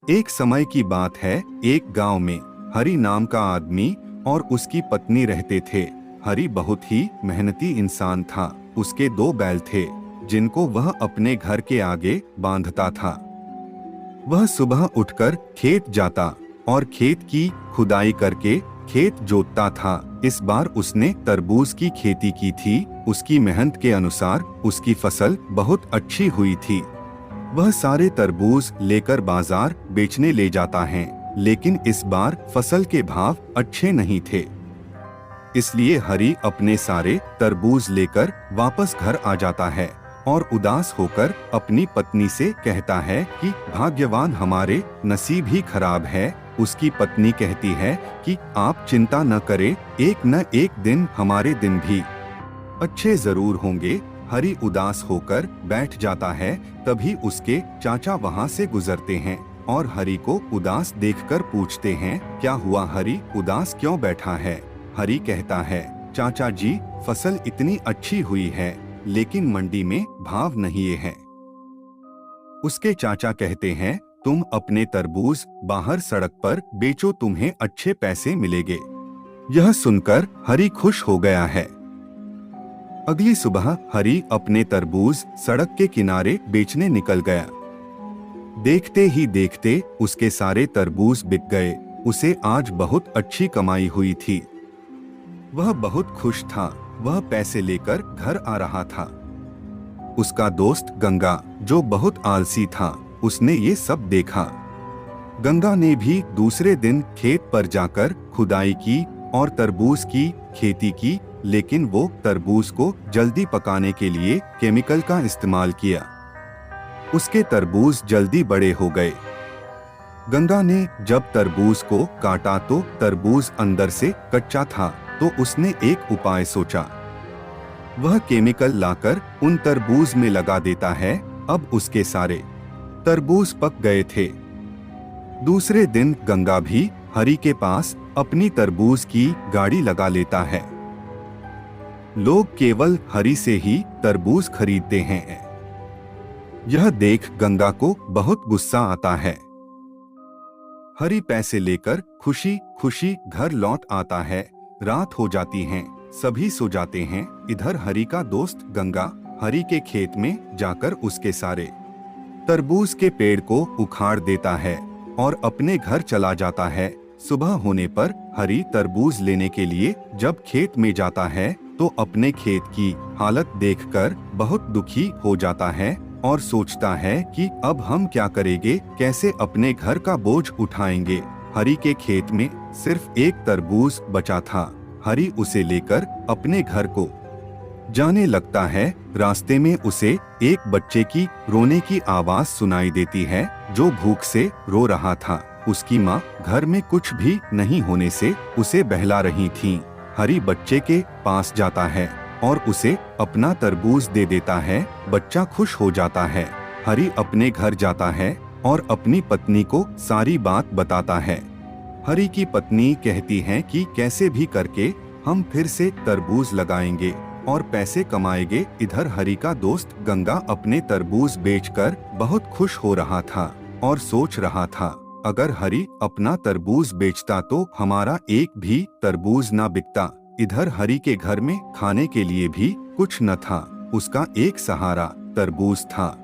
एक समय की बात है, एक गांव में हरि नाम का आदमी और उसकी पत्नी रहते थे। हरि बहुत ही मेहनती इंसान था। उसके 2 बैल थे जिनको वह अपने घर के आगे बांधता था। वह सुबह उठकर खेत जाता और खेत की खुदाई करके खेत जोतता था। इस बार उसने तरबूज की खेती की थी। उसकी मेहनत के अनुसार उसकी फसल बहुत अच्छी हुई थी। वह सारे तरबूज लेकर बाजार बेचने ले जाता है, लेकिन इस बार फसल के भाव अच्छे नहीं थे। इसलिए हरि अपने सारे तरबूज लेकर वापस घर आ जाता है और उदास होकर अपनी पत्नी से कहता है कि भाग्यवान हमारे नसीब ही खराब है। उसकी पत्नी कहती है कि आप चिंता न करें, एक न एक दिन हमारे दिन भी अच्छे जरूर होंगे। हरि उदास होकर बैठ जाता है। तभी उसके चाचा वहाँ से गुजरते हैं और हरि को उदास देखकर पूछते हैं, क्या हुआ हरि, उदास क्यों बैठा है? हरि कहता है, चाचा जी, फसल इतनी अच्छी हुई है, लेकिन मंडी में भाव नहीं है। उसके चाचा कहते हैं, तुम अपने तरबूज बाहर सड़क पर बेचो, तुम्हें अच्छे पैसे मिलेंगे। यह सुनकर हरि खुश हो गया है। अगली सुबह हरि अपने तरबूज सड़क के किनारे बेचने निकल गया। देखते ही देखते उसके सारे तरबूज बिक गए। उसे आज बहुत अच्छी कमाई हुई थी। वह बहुत खुश था। वह पैसे लेकर घर आ रहा था। उसका दोस्त गंगा, जो बहुत आलसी था, उसने ये सब देखा। गंगा ने भी दूसरे दिन खेत पर जाकर खुदाई की और तरबूज की खेती की, लेकिन वो तरबूज को जल्दी पकाने के लिए केमिकल का इस्तेमाल किया। उसके तरबूज जल्दी बड़े हो गए। गंगा ने जब तरबूज को काटा तो तरबूज अंदर से कच्चा था, तो उसने एक उपाय सोचा। वह केमिकल लाकर उन तरबूज में लगा देता है। अब उसके सारे तरबूज पक गए थे। दूसरे दिन गंगा भी हरि के पास अपनी तरबूज की गाड़ी लगा लेता है। लोग केवल हरि से ही तरबूज खरीदते हैं। यह देख गंगा को बहुत गुस्सा आता है। हरि पैसे लेकर खुशी खुशी घर लौट आता है। रात हो जाती है, सभी सो जाते हैं। इधर हरि का दोस्त गंगा हरि के खेत में जाकर उसके सारे तरबूज के पेड़ को उखाड़ देता है और अपने घर चला जाता है। सुबह होने पर हरि तरबूज लेने के लिए जब खेत में जाता है तो अपने खेत की हालत देखकर बहुत दुखी हो जाता है और सोचता है कि अब हम क्या करेंगे, कैसे अपने घर का बोझ उठाएंगे। हरि के खेत में सिर्फ एक तरबूज बचा था। हरि उसे लेकर अपने घर को जाने लगता है। रास्ते में उसे एक बच्चे की रोने की आवाज सुनाई देती है, जो भूख से रो रहा था। उसकी माँ घर में कुछ भी नहीं होने से उसे बहला रही थीं। हरि बच्चे के पास जाता है और उसे अपना तरबूज दे देता है। बच्चा खुश हो जाता है। हरि अपने घर जाता है और अपनी पत्नी को सारी बात बताता है। हरि की पत्नी कहती है कि कैसे भी करके हम फिर से तरबूज लगाएंगे और पैसे कमाएंगे। इधर हरि का दोस्त गंगा अपने तरबूज बेचकर बहुत खुश हो रहा था और सोच रहा था, अगर हरि अपना तरबूज बेचता तो हमारा एक भी तरबूज ना बिकता। इधर हरि के घर में खाने के लिए भी कुछ न था। उसका एक सहारा तरबूज था,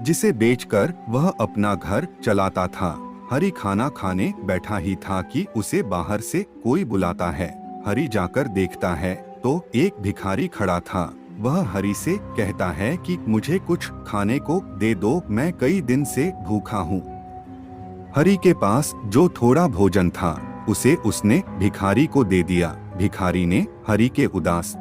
जिसे बेचकर वह अपना घर चलाता था। हरि खाना खाने बैठा ही था कि उसे बाहर से कोई बुलाता है। हरि जाकर देखता है तो एक भिखारी खड़ा था। वह हरि से कहता है कि मुझे कुछ खाने को दे दो, मैं कई दिन से भूखा हूँ। हरि के पास जो थोड़ा भोजन था उसे उसने भिखारी को दे दिया। भिखारी ने हरि के उदास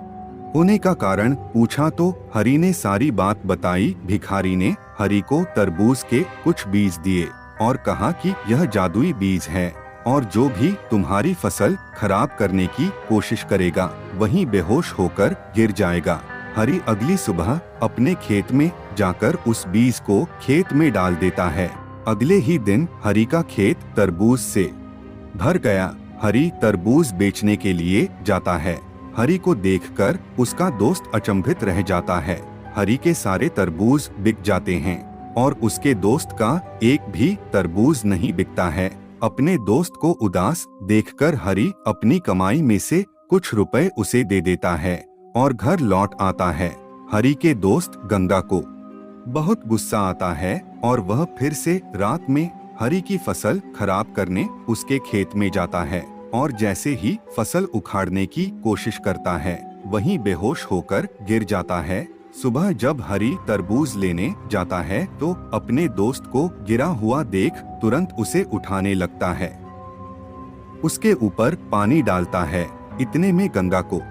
होने का कारण पूछा तो हरि ने सारी बात बताई। भिखारी ने हरि को तरबूज के कुछ बीज दिए और कहा कि यह जादुई बीज है और जो भी तुम्हारी फसल खराब करने की कोशिश करेगा वहीं बेहोश होकर गिर जाएगा। हरि अगली सुबह अपने खेत में जाकर उस बीज को खेत में डाल देता है। अगले ही दिन हरि का खेत तरबूज से भर गया। हरि तरबूज बेचने के लिए जाता है। हरि को देखकर उसका दोस्त अचंभित रह जाता है। हरि के सारे तरबूज बिक जाते हैं। और उसके दोस्त का एक भी तरबूज नहीं बिकता है। अपने दोस्त को उदास देखकर हरि अपनी कमाई में से कुछ रुपए उसे दे देता है और घर लौट आता है। हरि के दोस्त गंगा को बहुत गुस्सा आता है और वह फिर से रात में हरि की फसल खराब करने उसके खेत में जाता है और जैसे ही फसल उखाड़ने की कोशिश करता है वहीं बेहोश होकर गिर जाता है। सुबह जब हरि तरबूज लेने जाता है तो अपने दोस्त को गिरा हुआ देख तुरंत उसे उठाने लगता है, उसके ऊपर पानी डालता है। इतने में गंगा को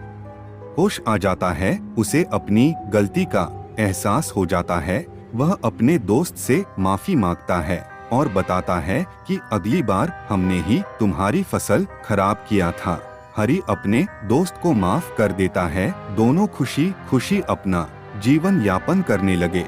होश आ जाता है, उसे अपनी गलती का एहसास हो जाता है। वह अपने दोस्त से माफी मांगता है और बताता है कि अगली बार हमने ही तुम्हारी फसल खराब किया था। हरि अपने दोस्त को माफ कर देता है। दोनों खुशी खुशी अपना जीवन यापन करने लगे।